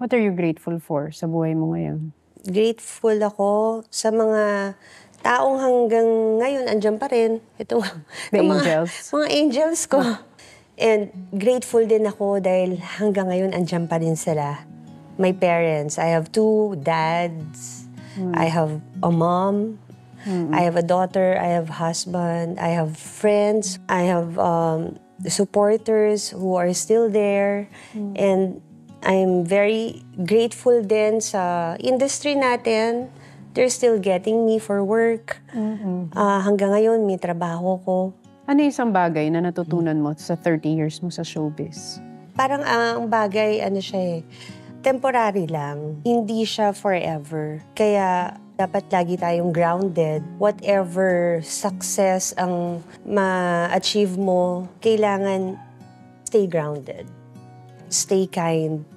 What are you grateful for sa buhay mo ngayon? Grateful ako sa mga taong hanggang ngayon andyan pa rin. Ito, The itong angels? Mga angels ko. And grateful din ako dahil hanggang ngayon andyan pa rin sila. My parents, I have 2 dads. I have a mom. I have a daughter. I have husband. I have friends. I have supporters who are still there. And I'm very grateful din sa industry natin. They're still getting me for work. Hanggang ngayon, may trabaho ko. Ano yung isang bagay na natutunan mo sa 30 years mo sa showbiz? Parang ang bagay, ano siya temporary lang. Hindi siya forever. Kaya dapat lagi tayong grounded. Whatever success ang ma-achieve mo, kailangan stay grounded. Stay kind.